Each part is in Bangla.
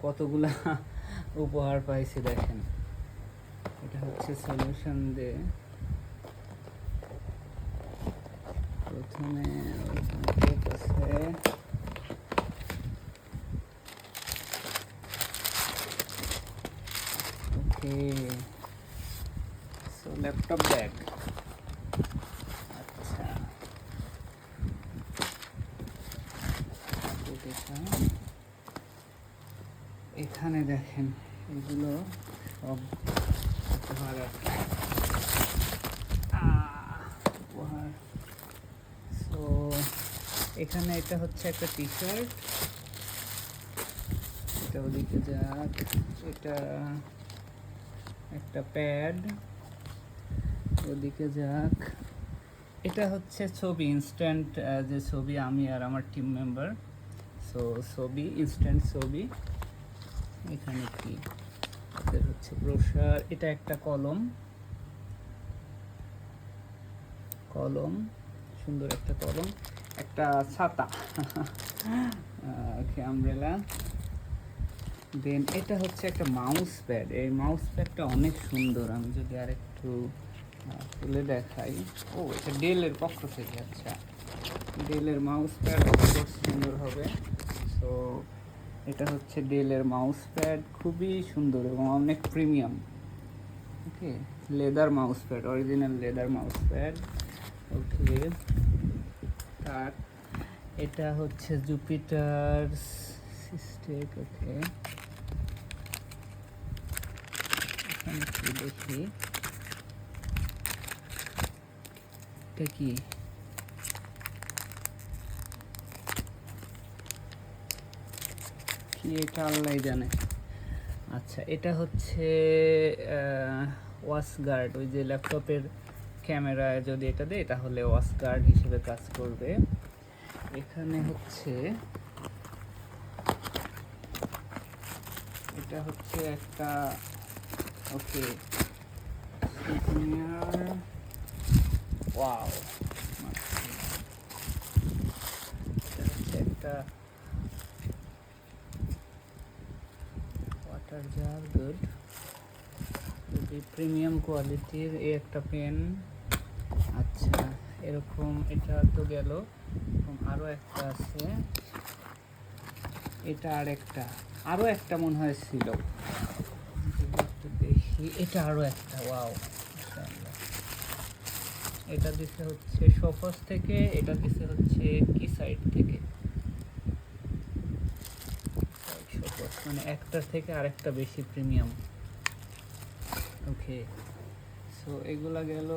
কতগুলা উপহার পাইছি দেখেন। এটা হচ্ছে সলিউশন দে। প্রথমে আছে ওকে, সো ল্যাপটপ ব্যাগ। আচ্ছা, এখানে দেখেন এগুলো সব উপহার আছে। উপহার, সো এখানে এটা হচ্ছে একটা টি শার্ট, এটা ওদিকে যাক। এটা একটা প্যাড, ওদিকে যাক। এটা হচ্ছে ছবি, ইনস্ট্যান্ট যে ছবি আমি আর আমার টিম মেম্বার, সো ছবি, ইনস্ট্যান্ট ছবি। এখানে কি এটা হচ্ছে ব্রোশার। এটা একটা কলম, কলম, সুন্দর একটা কলম। একটা ছাতা, ওকে, আমব্রেলা। দেন এটা হচ্ছে একটা মাউস প্যাড। এই মাউস প্যাডটা অনেক সুন্দর, আমি যদি আর একটু তুলে দেখাই। ও, এটা ডেলের পক্ষ থেকে। আচ্ছা, ডেলের মাউস প্যাড খুব সুন্দর হবে। সো এটা হচ্ছে ডেলের মাউস প্যাড, খুবই সুন্দর এবং অনেক premium. Okay, leather mouse pad, original leather mouse pad. Okay, তার এটা হচ্ছে জুপিটার সিস্টেক। ওকে, এখানে কি দেখি, এটা কি? কি এটা আল্লাহ জানে। আচ্ছা, এটা হচ্ছে ওয়াশ গার্ড। ওই যে ল্যাপটপের ক্যামেরায় যদি এটা দেয় তাহলে ওয়াশ গার্ড হিসেবে কাজ করবে। এখানে হচ্ছে এটা হচ্ছে একটা, ওকে, ওয়াও, এটা হচ্ছে একটা ওয়াটার জার, গুড, খুবই প্রিমিয়াম কোয়ালিটির। এই একটা পেন। আচ্ছা, এরকম এটা তো গেল, এরকম আরও একটা আছে। এটা আরও একটা মনে হয় ছিল, একটু দেখি। এটা আরও একটা, ওয়াও, এটা দিছে হচ্ছে সোফাস থেকে, এটা দিছে হচ্ছে কি সাইড থেকে, সোফাস, মানে একটার থেকে আরেকটা বেশি প্রিমিয়াম। ওকে, সো এগুলা গেল।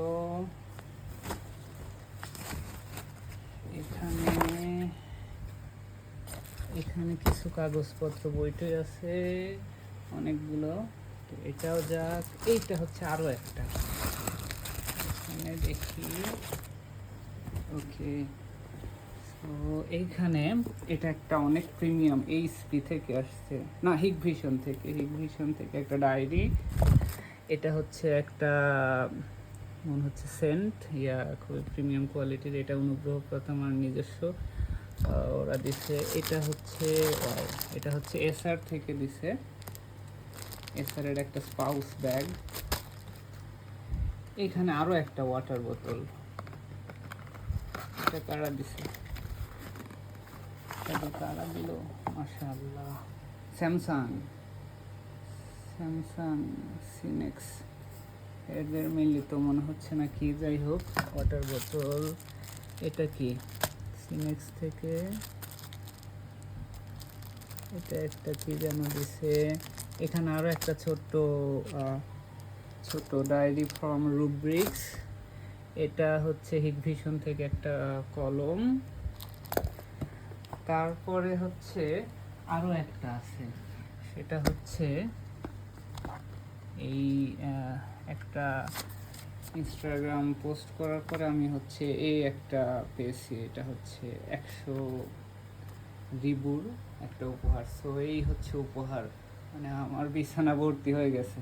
এখানে কিছু কাগজপত্র, বইটই আছে অনেকগুলো। তো এটাও যাক। এইটা হচ্ছে আরও একটা, এখানে দেখি। ওকে, তো এইখানে এটা একটা অনেক প্রিমিয়াম, এইচপি থেকে আসছে, না হিগভিশন থেকে একটা ডায়েরি। এটা হচ্ছে একটা মনে হচ্ছে সেন্ট, খুবই প্রিমিয়াম কোয়ালিটির। এটা অনুগ্রহ প্রথমার নিজস্ব, ওরা দিছে। এটা হচ্ছে এসআর থেকে দিছে, এসআরের একটা স্পাউস ব্যাগ। এখানে আরও একটা ওয়াটার বোতল, এটা কারা দিছে, এটা কারা দিল, মাশাআল্লাহ। স্যামসাং সিনেক্স, এদের মিলিত মনে হচ্ছে না কি, যাই হোক, ওয়াটার বোতল। এটা কি সিনেক্স থেকে, এটা একটা কি যেন দিছে। এখানে আরও একটা ছোট্ট ডায়েরি ফ্রম রুব্রিক্স। এটা হচ্ছে হিগভিশন থেকে একটা কলম। তারপরে হচ্ছে আরও একটা আছে, সেটা হচ্ছে এই একটা ইনস্টাগ্রাম পোস্ট করার পরে আমি হচ্ছে এই একটা পেয়েছি। এটা হচ্ছে 100 রিবুর একটা উপহার। সো এই হচ্ছে উপহার, মানে আমার বিছানা ভর্তি হয়ে গেছে।